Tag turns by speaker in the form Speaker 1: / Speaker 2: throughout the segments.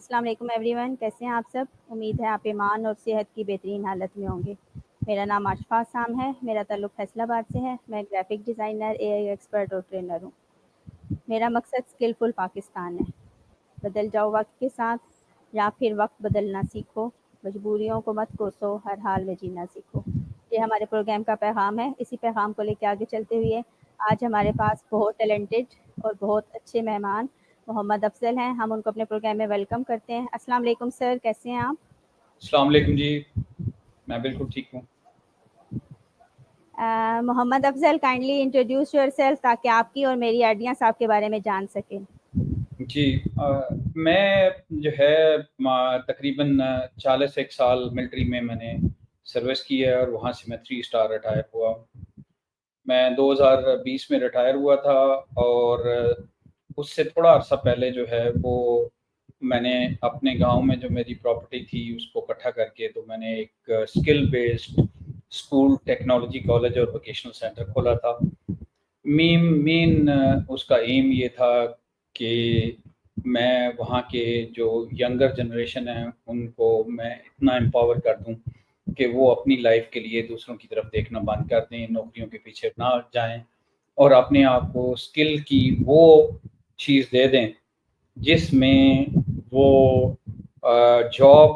Speaker 1: السلام علیکم every one, کیسے ہیں آپ سب؟ امید ہے آپ ایمان اور صحت کی بہترین حالت میں ہوں گے۔ میرا نام آشفا سام ہے، میرا تعلق فیصل آباد سے ہے۔ میں گرافک ڈیزائنر، اے آئی ایکسپرٹ اور ٹرینر ہوں۔ میرا مقصد اسکلفل پاکستان ہے۔ بدل جاؤ وقت کے ساتھ، یا پھر وقت بدلنا سیکھو، مجبوریوں کو مت کوسو، ہر حال میں جینا سیکھو۔ یہ ہمارے پروگرام کا پیغام ہے۔ اسی پیغام کو لے کے آگے چلتے ہوئے آج ہمارے پاس بہت ٹیلنٹڈ اور بہت اچھے مہمان محمد افضل ہیں۔ ہم ان کو اپنے پروگرام میں ویلکم کرتے ہیں۔ السلام علیکم سر، کیسے ہیں آپ؟
Speaker 2: السلام علیکم جی، میں بالکل ٹھیک ہوں۔
Speaker 1: محمد افضل، کائنڈلی انٹروڈیوس یور سیلف تاکہ آپ کی اور میری آڈینس آپ کے بارے میں جان سکیں۔
Speaker 2: جی میں جو ہے تقریباً 41 سال ملٹری میں نے سروس کی ہے، اور وہاں سے میں 3 اسٹار ریٹائر ہوا۔ میں 2020 میں ریٹائر ہوا تھا، اور اس سے تھوڑا عرصہ پہلے جو ہے وہ میں نے اپنے گاؤں میں جو میری پراپرٹی تھی اس کو اکٹھا کر کے تو میں نے ایک skill based school, technology college اور ووکیشنل سینٹر کھولا تھا۔ مین اس کا ایم یہ تھا کہ میں وہاں کے جو ینگر جنریشن ہیں ان کو میں اتنا امپاور کر دوں کہ وہ اپنی لائف کے لیے دوسروں کی طرف دیکھنا بند کر دیں، نوکریوں کے پیچھے نہ جائیں، اور اپنے آپ کو اسکل کی وہ چیز دے دیں جس میں وہ جاب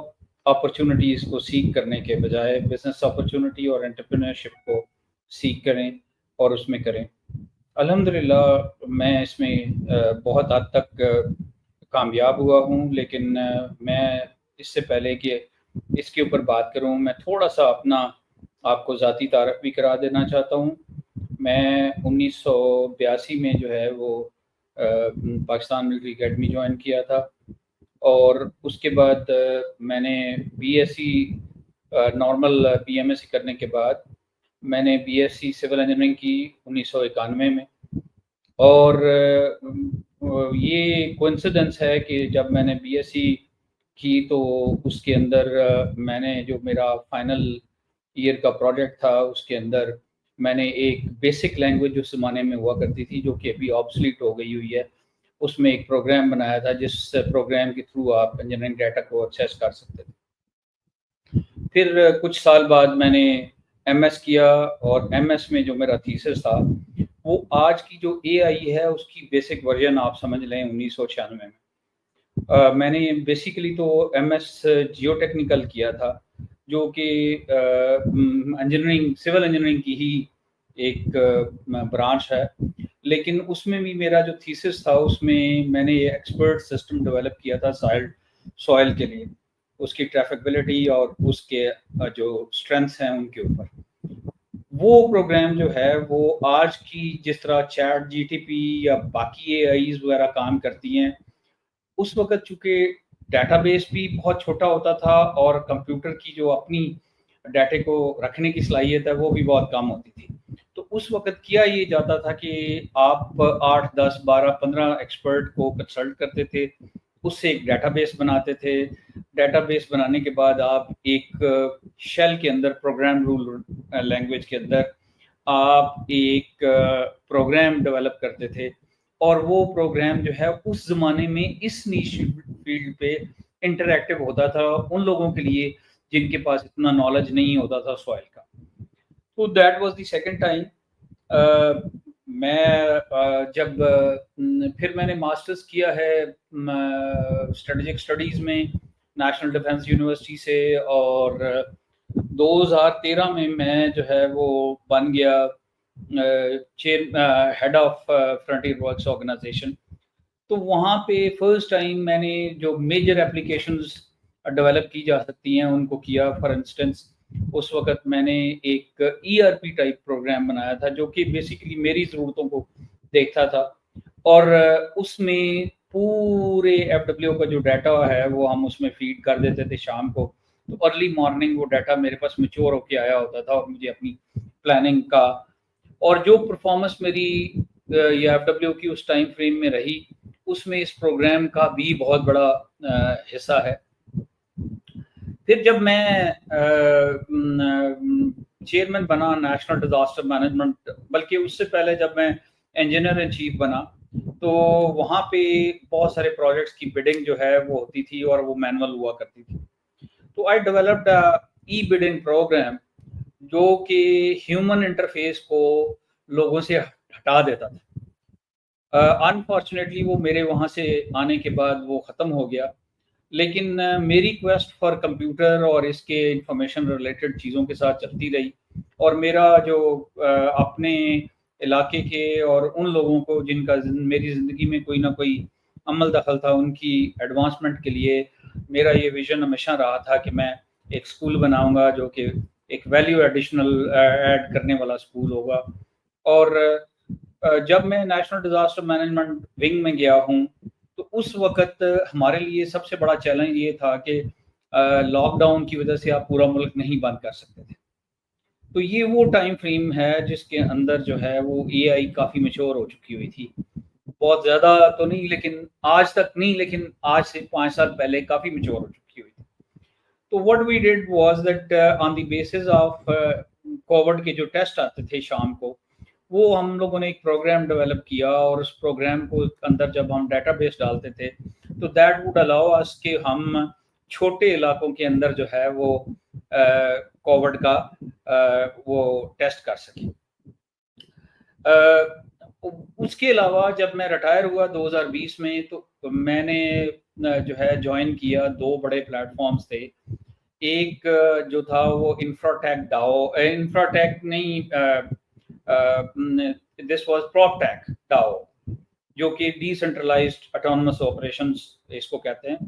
Speaker 2: اپرچونٹیز کو سیکھ کرنے کے بجائے بزنس اپرچونٹی اور انٹرپرینورشپ کو سیکھ کریں اور اس میں کریں۔ الحمدللہ میں اس میں بہت حد تک کامیاب ہوا ہوں، لیکن میں اس سے پہلے کہ اس کے اوپر بات کروں، میں تھوڑا سا اپنا آپ کو ذاتی تعارف بھی کرا دینا چاہتا ہوں۔ میں 1982 میں جو ہے وہ پاکستان ملٹری اکیڈمی جوائن کیا تھا، اور اس کے بعد میں نے B S C normal P M S C کرنے کے بعد میں نے B S C civil engineering کی 1991 میں۔ اور یہ کوئنسیڈنس ہے کہ جب میں نے بی ایس سی کی تو اس کے اندر میں نے جو میرا فائنل ایئر کا پروجیکٹ تھا اس کے اندر میں نے ایک بیسک لینگویج اس زمانے میں ہوا کرتی تھی جو کہ ابھی آبسلیٹ ہو گئی ہوئی ہے، اس میں ایک پروگرام بنایا تھا جس پروگرام کے تھرو آپ انجینئرنگ ڈیٹا کو ایکسیس کر سکتے تھے۔ پھر کچھ سال بعد میں نے ایم ایس کیا، اور ایم ایس میں جو میرا تھیسس تھا وہ آج کی جو اے آئی ہے اس کی بیسک ورژن آپ سمجھ لیں 1996 میں۔ میں نے بیسیکلی تو ایم ایس جیو ٹیکنیکل کیا تھا، جو کہ انجینئرنگ سول انجینئرنگ کی ہی ایک برانچ ہے، لیکن اس میں بھی میرا جو تھیسس تھا اس میں نے یہ ایکسپرٹ سسٹم ڈیولپ کیا تھا سوائل کے لیے، اس کی ٹریفکبلٹی اور اس کے جو اسٹرینتھس ہیں ان کے اوپر۔ وہ پروگرام جو ہے وہ آج کی جس طرح چیٹ جی ٹی پی یا باقی اے آئیز وغیرہ کام کرتی ہیں، اس وقت چونکہ ڈیٹا بیس بھی بہت چھوٹا ہوتا تھا اور کمپیوٹر کی جو اپنی ڈیٹے کو رکھنے کی صلاحیت ہے وہ بھی بہت کم ہوتی تھی، تو اس وقت کیا یہ جاتا تھا کہ آپ 8 10 12 15 ایکسپرٹ کو کنسلٹ کرتے تھے، اس سے ایک ڈیٹا بیس بناتے تھے۔ ڈیٹا بیس بنانے کے بعد آپ ایک شیل کے اندر، پروگرام رول لینگویج کے اندر آپ ایک پروگرام ڈیولپ کرتے تھے، اور وہ پروگرام جو ہے اس زمانے میں اس نیش فیلڈ پہ انٹریکٹیو ہوتا تھا ان لوگوں کے لیے جن کے پاس اتنا نالج نہیں ہوتا تھا سوائل کا۔ تو that was the second time. میں جب پھر میں نے ماسٹرز کیا ہے اسٹریٹجک اسٹڈیز میں نیشنل ڈیفنس یونیورسٹی سے، اور 2013 میں میں جو ہے وہ بن گیا head of frontier works organization. تو وہاں پہ فرسٹ ٹائم میں نے جو میجر اپلیکیشنز ڈیولپ کی جا سکتی ہیں ان کو کیا۔ فار انسٹنس اس وقت میں نے ایک E R P type program بنایا تھا جو کہ بیسیکلی میری ضرورتوں کو دیکھتا تھا، اور اس میں پورے ایف ڈبلیو کا جو ڈیٹا ہے وہ ہم اس میں فیڈ کر دیتے تھے شام کو، تو ارلی مارننگ وہ ڈیٹا میرے پاس میچور ہو کے آیا ہوتا تھا، اور مجھے اپنی پلاننگ کا اور جو پرفارمنس میری یا ایف ڈبلیو کی اس ٹائم فریم میں رہی اس میں اس پروگرام کا بھی بہت بڑا حصہ ہے۔ پھر جب میں چیئرمین بنا نیشنل ڈیزاسٹر مینجمنٹ، بلکہ اس سے پہلے جب میں انجینئر ان چیف بنا تو وہاں پہ بہت سارے پروجیکٹس کی بڈنگ جو ہے وہ ہوتی تھی اور وہ مینول ہوا کرتی تھی. تو آئی ڈیولپڈ ای بڈنگ پروگرام جو کہ ہیومن انٹرفیس کو لوگوں سے ہٹا دیتا تھا. انفارچونیٹلی وہ میرے وہاں سے آنے کے بعد وہ ختم ہو گیا، لیکن میری کویسٹ فار کمپیوٹر اور اس کے انفارمیشن ریلیٹڈ چیزوں کے ساتھ چلتی رہی. اور میرا جو اپنے علاقے کے اور ان لوگوں کو جن کا میری زندگی میں کوئی نہ کوئی عمل دخل تھا، ان کی ایڈوانسمنٹ کے لیے میرا یہ ویژن ہمیشہ رہا تھا کہ میں ایک اسکول بناؤں گا جو کہ ایک ویلیو ایڈیشنل ایڈ کرنے والا اسکول ہوگا. اور جب میں نیشنل ڈیزاسٹر مینجمنٹ ونگ میں گیا ہوں تو اس وقت ہمارے لیے سب سے بڑا چیلنج یہ تھا کہ لاک ڈاؤن کی وجہ سے آپ پورا ملک نہیں بند کر سکتے تھے. تو یہ وہ ٹائم فریم ہے جس کے اندر جو ہے وہ اے آئی کافی میچور ہو چکی ہوئی تھی. بہت زیادہ تو نہیں، لیکن آج تک نہیں، لیکن آج سے 5 سال پہلے کافی میچور ہو چکی ہوئی تھی. تو what we did was that on the basis of Covid کے جو ٹیسٹ آتے تھے شام کو، وہ ہم لوگوں نے ایک پروگرام ڈیولپ کیا، اور اس پروگرام کو اندر جب ہم ڈیٹا بیس ڈالتے تھے تو دیٹ وڈ الاؤ اس کہ ہم چھوٹے علاقوں کے اندر جو ہے وہ کووڈ کا وہ ٹیسٹ کر سکیں. اس کے علاوہ جب میں ریٹائر ہوا 2020 میں تو میں نے جو ہے جوائن کیا 2 بڑے پلیٹ فارمز تھے. ایک جو تھا وہ انفراٹیک ڈاؤ، انفراٹیک نہیں، دس واز پراپ ٹیک ڈاؤ، جو کہ ڈی سینٹرلائزڈ اٹانومس آپریشنز اس کو کہتے ہیں.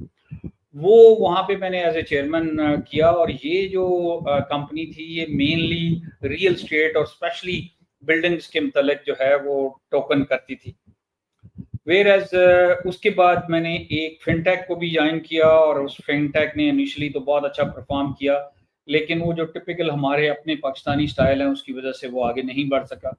Speaker 2: وہ وہاں پہ میں نے ایز اے چیئرمین کیا، اور یہ جو کمپنی تھی یہ مینلی ریئل اسٹیٹ اور اسپیشلی بلڈنگز کے متعلق جو ہے وہ ٹوکن کرتی تھی. ویئر ایز اس کے بعد میں نے ایک فن ٹیک کو بھی جوائن کیا، اور اس فن ٹیک نے انیشلی تو بہت اچھا پرفارم کیا، لیکن وہ جو ٹپیکل ہمارے اپنے پاکستانی سٹائل ہیں اس کی وجہ سے وہ آگے نہیں بڑھ سکا.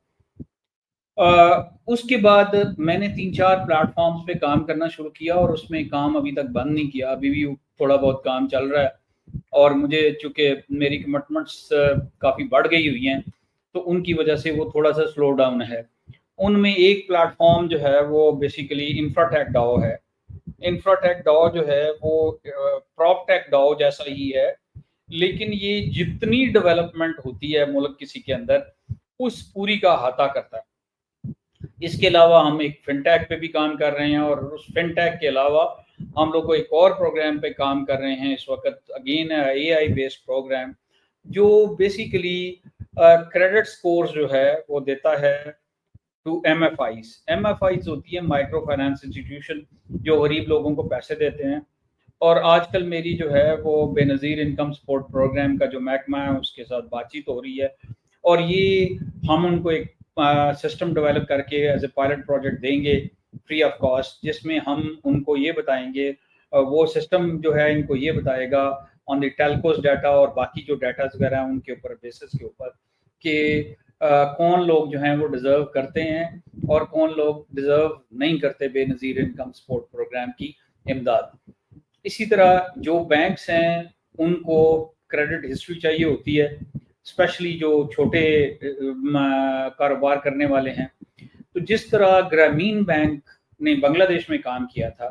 Speaker 2: اس کے بعد میں نے 3-4 پلیٹ فارمز پہ کام کرنا شروع کیا، اور اس میں کام ابھی تک بند نہیں کیا، ابھی بھی تھوڑا بہت کام چل رہا ہے. اور مجھے چونکہ میری کمٹمنٹس کافی بڑھ گئی ہوئی ہیں تو ان کی وجہ سے وہ تھوڑا سا سلو ڈاؤن ہے. ان میں ایک پلیٹ فارم جو ہے وہ بیسیکلی انفراٹیک ڈاؤ ہے. انفراٹیک ڈاؤ جو ہے وہ پراپ ٹیک ڈاؤ جیسا ہی ہے، لیکن یہ جتنی ڈیولپمنٹ ہوتی ہے ملک کسی کے اندر اس پوری کا احاطہ کرتا ہے. اس کے علاوہ ہم ایک فن ٹیک پہ بھی کام کر رہے ہیں، اور اس فن ٹیک کے علاوہ ہم لوگ ایک اور پروگرام پہ کام کر رہے ہیں اس وقت، again A I based program, جو بیسیکلی کریڈٹ سکورز جو ہے وہ دیتا ہے to M F Is. M F Is ہوتی ہے مائکرو فائنانس انسٹیٹیوشن جو غریب لوگوں کو پیسے دیتے ہیں. اور آج کل میری جو ہے وہ بے نظیر انکم سپورٹ پروگرام کا جو محکمہ ہے اس کے ساتھ بات چیت ہو رہی ہے، اور یہ ہم ان کو ایک سسٹم ڈیولپ کر کے ایز اے پائلٹ پروجیکٹ دیں گے فری آف کاسٹ، جس میں ہم ان کو یہ بتائیں گے، وہ سسٹم جو ہے ان کو یہ بتائے گا آن دی ٹیلکوز ڈیٹا اور باقی جو ڈیٹاز وغیرہ ہیں ان کے اوپر بیسس کے اوپر کہ کون لوگ جو ہیں وہ ڈیزرو کرتے ہیں اور کون لوگ ڈیزرو نہیں کرتے بے نظیر انکم سپورٹ پروگرام کی امداد. اسی طرح جو بینکس ہیں ان کو کریڈٹ ہسٹری چاہیے ہوتی ہے، اسپیشلی جو چھوٹے کاروبار کرنے والے ہیں. تو جس طرح گرامین بینک نے بنگلہ دیش میں کام کیا تھا،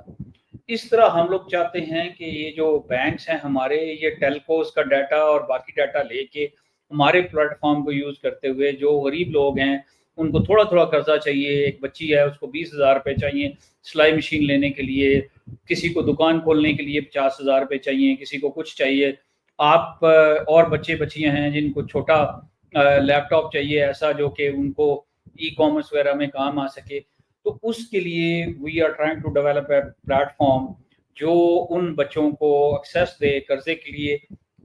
Speaker 2: اس طرح ہم لوگ چاہتے ہیں کہ یہ جو بینکس ہیں ہمارے، یہ ٹیلکوز کا ڈیٹا اور باقی ڈیٹا لے کے ہمارے پلیٹ فارم کو یوز کرتے ہوئے جو غریب لوگ ہیں ان کو تھوڑا تھوڑا قرضہ چاہیے، ایک بچی ہے اس کو 20,000 روپے چاہیے سلائی مشین لینے کے لیے، کسی کو دکان کھولنے کے لیے 50,000 روپے چاہیے، کسی کو کچھ چاہیے، آپ اور بچے بچیاں ہیں جن کو چھوٹا لیپ ٹاپ چاہیے ایسا جو کہ ان کو ای کامرس وغیرہ میں کام آ سکے. تو اس کے لیے we are trying to develop a platform جو ان بچوں کو ایکسیس دے قرضے کے لیے،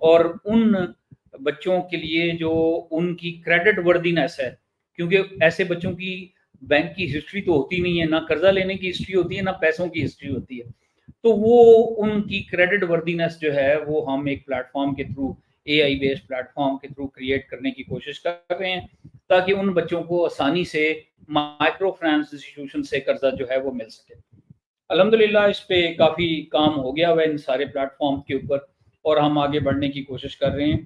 Speaker 2: اور ان بچوں کے لیے جو ان کی کریڈٹ وردینس ہے، کیونکہ ایسے بچوں کی بینک کی ہسٹری تو ہوتی نہیں ہے، نہ قرضہ لینے کی ہسٹری ہوتی ہے نہ پیسوں کی ہسٹری ہوتی ہے. تو وہ ان کی کریڈٹ وردینس جو ہے وہ ہم ایک پلیٹ فارم کے through, a I based plate form کے تھرو کریٹ کرنے کی کوشش کر رہے ہیں تاکہ ان بچوں کو آسانی سے مائکرو فائنانس انسٹیٹیوشن سے قرضہ جو ہے وہ مل سکے. الحمدللہ اس پہ کافی کام ہو گیا ہوا ہے ان سارے پلیٹ فارم کے اوپر، اور ہم آگے بڑھنے کی کوشش کر رہے ہیں.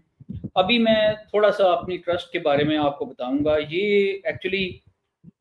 Speaker 2: ابھی میں تھوڑا سا اپنی ٹرسٹ کے بارے میں آپ کو بتاؤں گا. یہ actually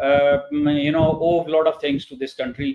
Speaker 2: owe lot of things to this country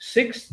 Speaker 2: 6th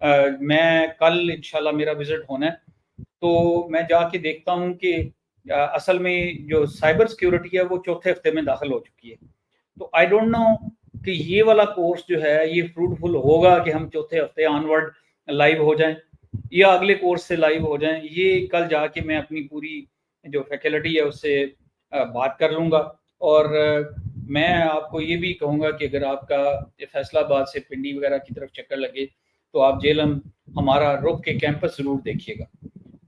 Speaker 2: میں کل انشاءاللہ میرا وزٹ ہونا ہے، تو میں جا کے دیکھتا ہوں کہ اصل میں جو سائبر سیکیورٹی ہے وہ چوتھے ہفتے میں داخل ہو چکی ہے. تو آئی ڈونٹ نو کہ یہ والا کورس جو ہے یہ فروٹفل ہوگا کہ ہم چوتھے ہفتے آنورڈ لائیو ہو جائیں یا اگلے کورس سے لائیو ہو جائیں. یہ کل جا کے میں اپنی پوری جو فیکلٹی ہے اس سے بات کر لوں گا. اور میں آپ کو یہ بھی کہوں گا کہ اگر آپ کا فیصلہ آباد سے پنڈی وغیرہ کی طرف چکر لگے تو آپ جیلم ہمارا رک کے کیمپس ضرور دیکھیے گا.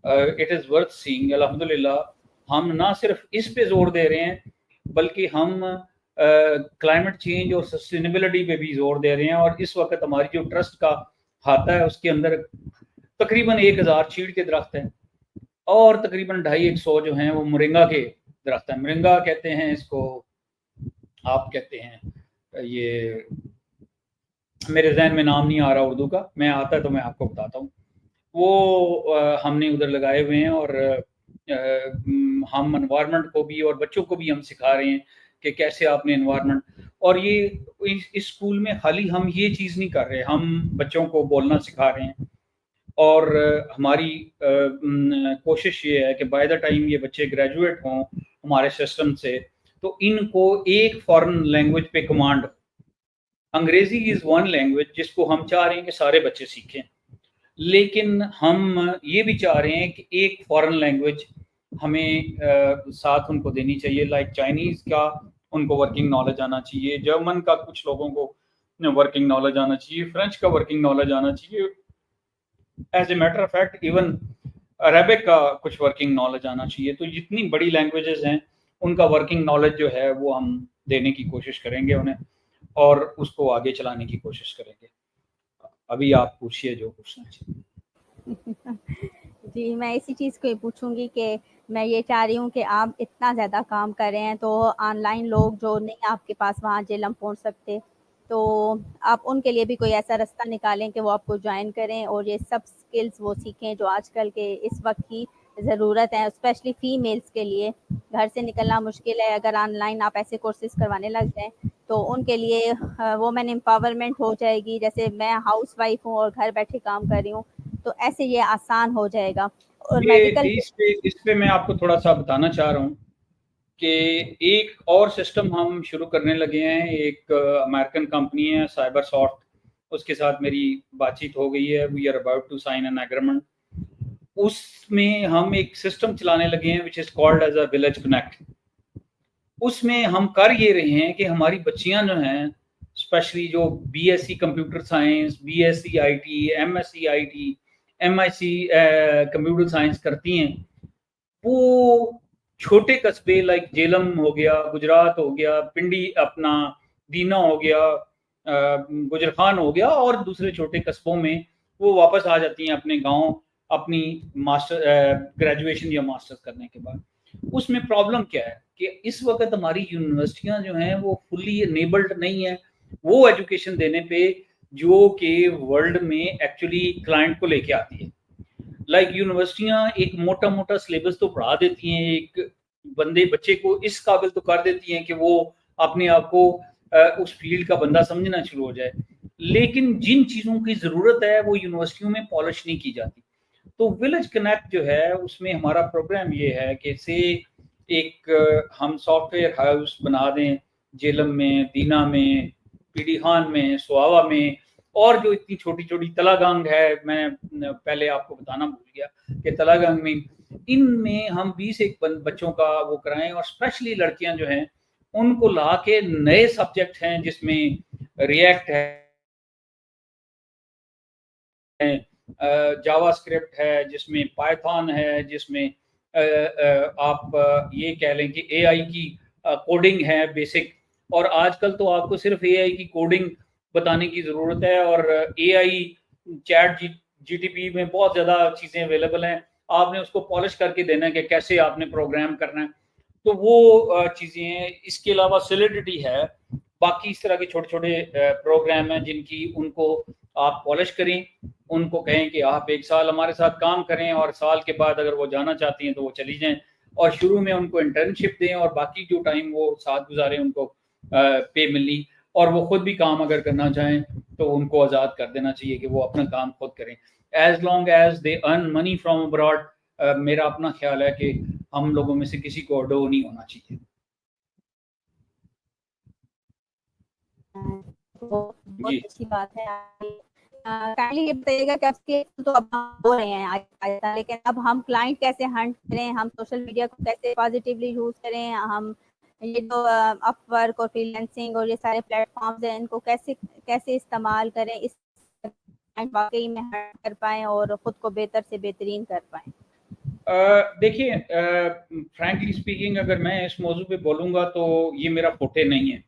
Speaker 2: اٹ از ورتھ سینگ. الحمدللہ ہم نہ صرف اس پہ زور دے رہے ہیں بلکہ ہم کلائمیٹ چینج اور سسٹینیبلٹی پہ بھی زور دے رہے ہیں. اور اس وقت ہماری جو ٹرسٹ کا کھاتا ہے اس کے اندر تقریباً 1000 چیڑ کے درخت ہیں اور تقریباً 250-100 جو ہیں وہ مرنگا کے درخت ہیں. مرنگا کہتے ہیں اس کو، آپ کہتے ہیں، یہ میرے ذہن میں نام نہیں آ رہا اردو کا، میں آتا ہے تو میں آپ کو بتاتا ہوں. وہ ہم نے ادھر لگائے ہوئے ہیں اور ہم انوائرمنٹ کو بھی اور بچوں کو بھی ہم سکھا رہے ہیں کہ کیسے آپ نے انوائرمنٹ. اور یہ اس اسکول میں خالی ہم یہ چیز نہیں کر رہے، ہم بچوں کو بولنا سکھا رہے ہیں. اور ہماری کوشش یہ ہے کہ بائی دا ٹائم یہ بچے گریجویٹ ہوں ہمارے سسٹم سے تو ان کو ایک فارن لینگویج پہ کمانڈ ہو. انگریزی از ون لینگویج جس کو ہم چاہ رہے ہیں کہ سارے بچے سیکھیں، لیکن ہم یہ بھی چاہ رہے ہیں کہ ایک فارن لینگویج ہمیں ساتھ ان کو دینی چاہیے. لائک چائنیز کا ان کو ورکنگ نالج آنا چاہیے، جرمن کا کچھ لوگوں کو ورکنگ نالج آنا چاہیے، فرینچ کا ورکنگ نالج آنا چاہیے. As a matter of fact even Arabic کا کچھ ورکنگ نالج آنا چاہیے. تو جتنی بڑی لینگویجز ہیں ان کا ورکنگ نالج جو ہے وہ ہم دینے کی کوشش کریں گے انہیں اور اس کو آگے چلانے کی کوشش کریں گے. ابھی آپ پوچھیے جو پوچھنا چاہیے.
Speaker 1: جی میں اسی چیز کو ہی پوچھوں گی کہ میں یہ چاہ رہی ہوں کہ آپ اتنا زیادہ کام کر رہے ہیں تو آن لائن لوگ جو نہیں آپ کے پاس وہاں جیلم پہنچ سکتے تو آپ ان کے لیے بھی کوئی ایسا راستہ نکالیں کہ وہ آپ کو جوائن کریں اور یہ سب سکلز وہ سیکھیں جو آج کل کے اس وقت کی ضرورت ہے، اسپیشلی فیمیلز کے لیے. گھر سے نکلنا مشکل ہے، اگر آن لائن آپ ایسے کورسز کروانے لگ جائیں تو ان کے لیے وومن امپاورمنٹ ہو جائے گی. جیسے میں ہاؤس وائف ہوں اور گھر بیٹھے کام کر رہی ہوں تو ایسے یہ آسان ہو جائے گا. اور میڈیکل
Speaker 2: اس پہ میں آپ کو تھوڑا سا بتانا چاہ رہا ہوں کہ ایک اور سسٹم ہم شروع کرنے لگے ہیں. ایک امریکن کمپنی ہے سائبر سافٹ، اس کے ساتھ میری بات چیت ہو گئی ہے. We are about to sign an agreement. اس میں ہم ایک سسٹم چلانے لگے ہیں which is called as a village connect. اس میں ہم کر یہ رہے ہیں کہ ہماری بچیاں جو ہیں اسپیشلی جو B S C computer science, B S C I T, M S C I T, M I C computer science کرتی ہیں، وہ چھوٹے قصبے لائک جیلم ہو گیا، گجرات ہو گیا، پنڈی اپنا دینا ہو گیا، گجر خان ہو گیا اور دوسرے چھوٹے قصبوں میں وہ واپس آ جاتی ہیں اپنے گاؤں اپنی ماسٹر گریجویشن یا ماسٹرز کرنے کے بعد. اس میں پرابلم کیا ہے کہ اس وقت ہماری یونیورسٹیاں جو ہیں وہ فلی انیبلڈ نہیں ہیں وہ ایجوکیشن دینے پہ جو کہ ورلڈ میں ایکچولی کلائنٹ کو لے کے آتی ہے. لائک یونیورسٹیاں ایک موٹا موٹا سلیبس تو پڑھا دیتی ہیں، ایک بچے کو اس قابل تو کر دیتی ہیں کہ وہ اپنے آپ کو اس فیلڈ کا بندہ سمجھنا شروع ہو جائے، لیکن جن چیزوں کی ضرورت ہے وہ یونیورسٹیوں میں پالش نہیں کی جاتی. تو ولیج کنیکٹ جو ہے اس میں ہمارا پروگرام یہ ہے کہ سے ایک ہم سافٹ ویئر ہاؤس بنا دیں جیلم میں، دینا میں، پی ڈی خان میں، سواوا میں اور جو اتنی چھوٹی چھوٹی تلا گنگ ہے. میں پہلے آپ کو بتانا بھول گیا کہ تلا گنگ میں ان میں ہم 20 بچوں کا وہ کرائیں اور اسپیشلی لڑکیاں جو ہیں ان کو لا کے نئے سبجیکٹ ہیں جس میں ریئیکٹ ہے، جاوا اسکرپٹ ہے، جس میں پائتھون ہے، جس میں آپ یہ کہہ لیں کہ اے آئی کی کوڈنگ ہے بیسک. اور آج کل تو آپ کو صرف اے آئی کی کوڈنگ بتانے کی ضرورت ہے اور اے I chat G T P میں بہت زیادہ چیزیں اویلیبل ہیں، آپ نے اس کو پالش کر کے دینا ہے کہ کیسے آپ نے پروگرام کرنا ہے. تو وہ چیزیں ہیں. اس کے علاوہ سولیڈیٹی ہے، باقی اس طرح کے چھوٹے چھوٹے پروگرام ہیں جن کی ان کو آپ پالش کریں، ان کو کہیں کہ آپ 1 سال ہمارے ساتھ کام کریں اور سال کے بعد اگر وہ جانا چاہتی ہیں تو وہ چلی جائیں، اور شروع میں ان کو انٹرنشپ دیں اور باقی جو ٹائم وہ ساتھ گزاریں ان کو پے ملنی. اور وہ خود بھی کام اگر کرنا چاہیں تو ان کو آزاد کر دینا چاہیے کہ وہ اپنا کام خود کریں. As long as they earn money from abroad, میرا اپنا خیال ہے کہ ہم لوگوں میں سے کسی کو اڈو نہیں ہونا چاہیے.
Speaker 1: بہت
Speaker 2: جی
Speaker 1: اچھی بات ہے. کائنڈلی یہ بتائیے گا کہ اب کے تو اب ہم ہو رہے ہیں, لیکن اب ہم کلائنٹ کیسے ہنٹ کریں, ہم سوشل میڈیا کو کیسے پازیٹیولی یوز کریں, ہم یہ جو اپ ورک اور فری لینسنگ اور یہ سارے پلیٹ فارمز ہیں ان کو کیسے استعمال کریں, اس واقعی میں ہنٹ کر پائیں اور خود کو بہتر سے بہترین کر پائیں.
Speaker 2: دیکھیے فرینکلی اسپیکنگ اگر میں اس موضوع پہ بولوں گا تو یہ میرا فوٹے نہیں ہے,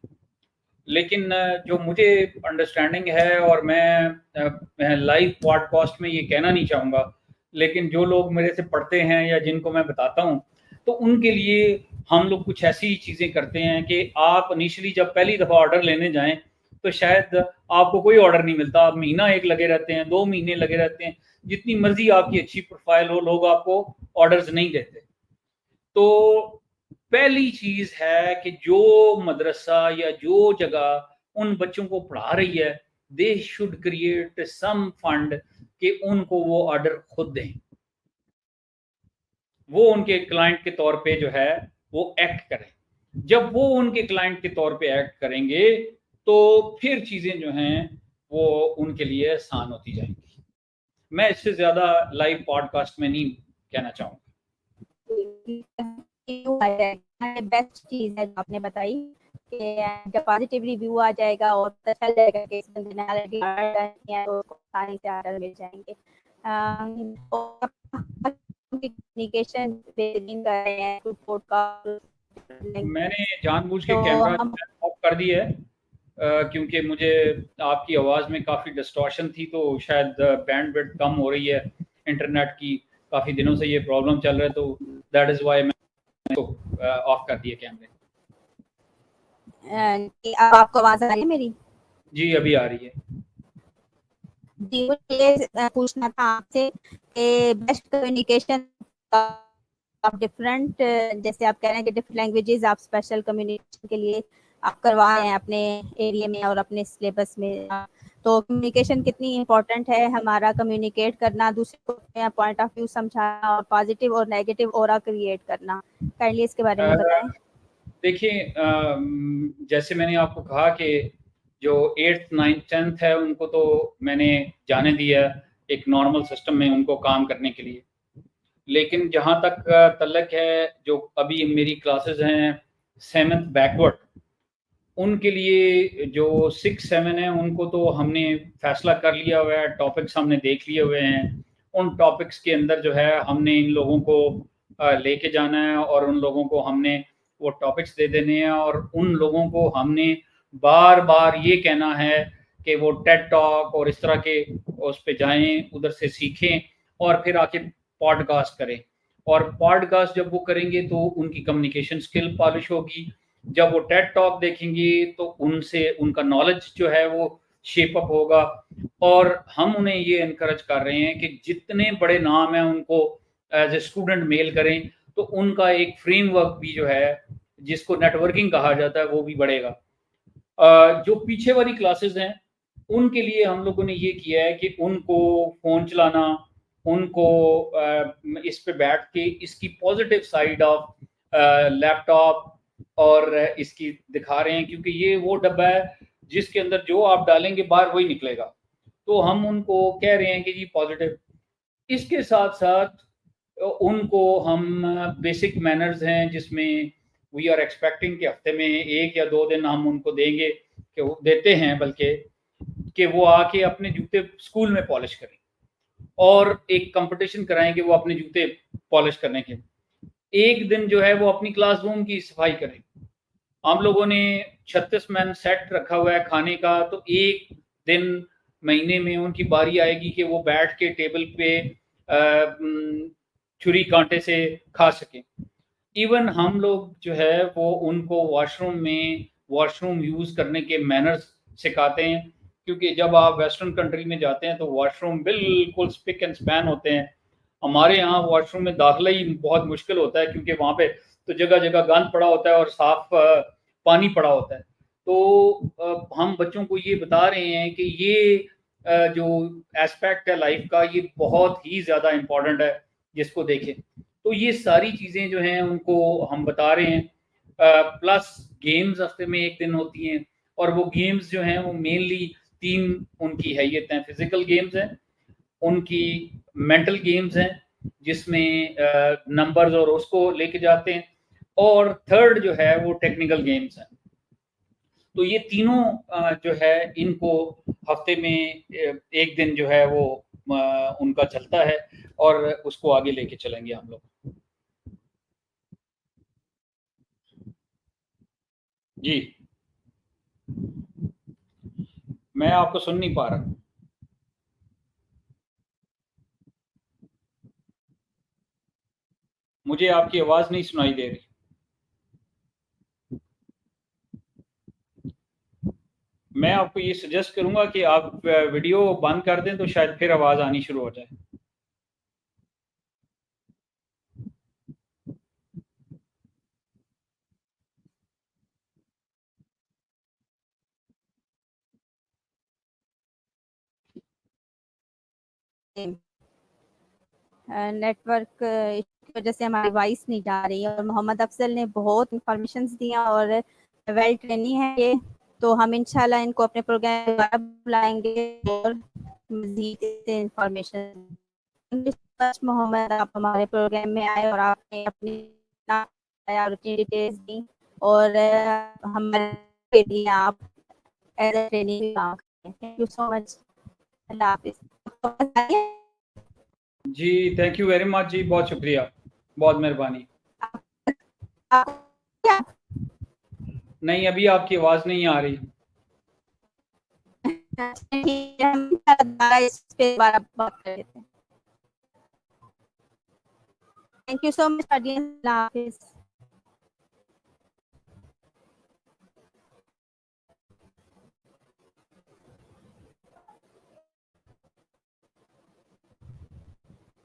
Speaker 2: لیکن جو مجھے انڈرسٹینڈنگ ہے, اور میں لائیو پوڈ کاسٹ میں یہ کہنا نہیں چاہوں گا, لیکن جو لوگ میرے سے پڑھتے ہیں یا جن کو میں بتاتا ہوں تو ان کے لیے ہم لوگ کچھ ایسی چیزیں کرتے ہیں کہ آپ انیشلی جب پہلی دفعہ آرڈر لینے جائیں تو شاید آپ کو کوئی آرڈر نہیں ملتا, آپ مہینہ ایک لگے رہتے ہیں, 2 مہینے لگے رہتے ہیں, جتنی مرضی آپ کی اچھی پروفائل ہو لوگ آپ کو آرڈرز نہیں دیتے. تو پہلی چیز ہے کہ جو مدرسہ یا جو جگہ ان بچوں کو پڑھا رہی ہے they should create some fund کہ ان کو وہ آرڈر خود دیں, وہ ان کے کلائنٹ کے طور پہ جو ہے وہ ایکٹ کریں. جب وہ ان کے کلائنٹ کے طور پہ ایکٹ کریں گے تو پھر چیزیں جو ہیں وہ ان کے لیے آسان ہوتی جائیں گی. میں اس سے زیادہ لائیو پوڈ کاسٹ میں نہیں کہنا چاہوں گا.
Speaker 1: بیسٹ چیز ہے آپ نے بتائی کہ جب پازیٹیو ریویو آ جائے گا اور پتہ چل جائے گا کہ اس بندے نے آلریڈی آرڈر کیا ہے تو آسانی سے آرڈر مل جائیں گے. کمیونیکیشن بہترین کر رہے ہیں, پوڈ کاسٹ
Speaker 2: میں نے جان بوجھ کے
Speaker 1: تو
Speaker 2: کیمرہ
Speaker 1: ہم
Speaker 2: آف کر دیا ہے کیونکہ مجھے آپ کی آواز میں کافی ڈسٹورشن تھی, تو شاید بینڈ وڈتھ کم ہو رہی ہے انٹرنیٹ کی, کافی دنوں سے یہ پرابلم چل رہا ہے, تو دیٹ از وائی میں تو آف کر دیا کیمرے.
Speaker 1: اب آپ کو آواز آ رہی ہے میری؟
Speaker 2: جی ابھی آ رہی ہے.
Speaker 1: جی مجھے پوچھنا تھا آپ سے کہ بیسٹ کمیونیکیشن ڈفرینٹ, جیسے آپ کہہ رہے ہیں کہ ڈفرنٹ لینگویجز آپ اسپیشل کمیونیکیشن کے لیے آپ کروا رہے ہیں اپنے ایریا میں اور اپنے سلیبس میں, تو کمیونیکیشن کتنی امپورٹنٹ ہے, ہمارا کمیونیکیٹ کرنا, دوسرے کو پوائنٹ آف ویو سمجھانا, اور پازیٹیو اور نیگیٹو اورا کریٹ کرنا, کائنڈلی اس کے بارے میں بتائیں.
Speaker 2: دیکھیے جیسے میں نے آپ کو کہا کہ جو 8th 9th 10th ہے ان کو تو میں نے جانے دیا ایک نارمل سسٹم میں ان کو کام کرنے کے لیے, لیکن جہاں تک تعلق ہے جو ابھی میری کلاسز ہیں 7th بیکورڈ, ان کے لیے جو 6 7 ہیں ان کو تو ہم نے فیصلہ کر لیا ہوا ہے, ٹاپکس ہم نے دیکھ لیے ہوئے ہیں, ان ٹاپکس کے اندر جو ہے ہم نے ان لوگوں کو لے کے جانا ہے, اور ان لوگوں کو ہم نے وہ ٹاپکس دے دینے ہیں, اور ان لوگوں کو ہم نے بار بار یہ کہنا ہے کہ وہ ٹیڈ ٹاک اور اس طرح کے اس پہ جائیں, ادھر سے سیکھیں, اور پھر آ کے پوڈ کاسٹ کریں. اور پوڈ کاسٹ جب وہ کریں گے تو ان کی کمیونیکیشن سکل پالش ہوگی, جب وہ ٹیڈ ٹاک دیکھیں گے تو ان سے ان کا نالج جو ہے وہ شیپ اپ ہوگا. اور ہم انہیں یہ انکریج کر رہے ہیں کہ جتنے بڑے نام ہیں ان کو ایز اے اسٹوڈنٹ میل کریں, تو ان کا ایک فریم ورک بھی جو ہے جس کو نیٹ ورکنگ کہا جاتا ہے وہ بھی بڑھے گا. جو پیچھے والی کلاسز ہیں ان کے لیے ہم لوگوں نے یہ کیا ہے کہ ان کو فون چلانا, ان کو اس پہ بیٹھ کے اس کی positive side of laptop اور اس کی دکھا رہے ہیں, کیونکہ یہ وہ ڈبہ ہے جس کے اندر جو آپ ڈالیں گے باہر وہی نکلے گا, تو ہم ان کو کہہ رہے ہیں کہ جی پازیٹیو. اس کے ساتھ ساتھ ان کو ہم بیسک مینرز ہیں جس میں وی آر ایکسپیکٹنگ کہ ہفتے میں 1 یا 2 دن ہم ان کو دیں گے, کہ وہ دیتے ہیں بلکہ کہ وہ آ کے اپنے جوتے اسکول میں پالش کریں, اور ایک کمپٹیشن کرائیں کہ وہ اپنے جوتے پالش کرنے کے. ایک دن جو ہے وہ اپنی کلاس روم کی صفائی کریں. ہم لوگوں نے 36 مین سیٹ رکھا ہوا ہے کھانے کا, تو ایک دن مہینے میں ان کی باری آئے گی کہ وہ بیٹھ کے ٹیبل پہ چھری کانٹے سے کھا سکیں. ایون ہم لوگ جو ہے وہ ان کو واش روم یوز کرنے کے مینرز سکھاتے ہیں, کیونکہ جب آپ ویسٹرن کنٹری میں جاتے ہیں تو واش روم بالکل اسپک اینڈ اسپین ہوتے ہیں. ہمارے یہاں واش روم میں داخلہ ہی بہت مشکل ہوتا ہے, کیونکہ وہاں پہ تو جگہ جگہ گند پڑا ہوتا ہے اور صاف پانی پڑا ہوتا ہے. تو ہم بچوں کو یہ بتا رہے ہیں کہ یہ جو ایسپیکٹ ہے لائف کا یہ بہت ہی زیادہ امپورٹنٹ ہے جس کو دیکھیں. تو یہ ساری چیزیں جو ہیں ان کو ہم بتا رہے ہیں. پلس گیمز ہفتے میں ایک دن ہوتی ہیں, اور وہ گیمز جو ہیں وہ مینلی 3 ان کی حیت ہیں. فزیکل گیمز ہیں, ان کی مینٹل گیمز ہیں جس میں نمبرز اور اس کو لے کے جاتے ہیں, اور تھرڈ جو ہے وہ ٹیکنیکل گیمز ہیں. تو یہ تینوں جو ہے ان کو ہفتے میں ایک دن جو ہے وہ ان کا چلتا ہے, اور اس کو آگے لے کے چلیں گے ہم لوگ. جی میں آپ کو سن نہیں پا رہا. مجھے آپ کی آواز نہیں سنائی دے رہی. میں آپ کو یہ سجیسٹ کروں گا کہ آپ ویڈیو بند کر دیں تو شاید پھر آواز آنی شروع ہو جائے.
Speaker 1: نیٹ ورک کی وجہ سے ہماری وائس نہیں جا رہی ہے, اور محمد افضل نے بہت انفارمیشنز دیا اور ویل ٹریننگ ہے یہ, تو ہم انشاءاللہ ان کو اپنے پروگرام دوبارہ بلائیں گے اور مزید انفارمیشن. محمد, آپ ہمارے پروگرام میں آئے اور آپ نے اپنی ڈیٹیلز دی, اور ہمارے لیے آپ ایز اے ٹریننگ کام کریں. تھینک یو سو مچ. اللہ حافظ.
Speaker 2: جی تھینک یو ویری مچ جی, بہت شکریہ, بہت مہربانی. نہیں ابھی آپ کی آواز نہیں آ رہی.
Speaker 1: تھینک یو سو مچ. اللہ حافظ.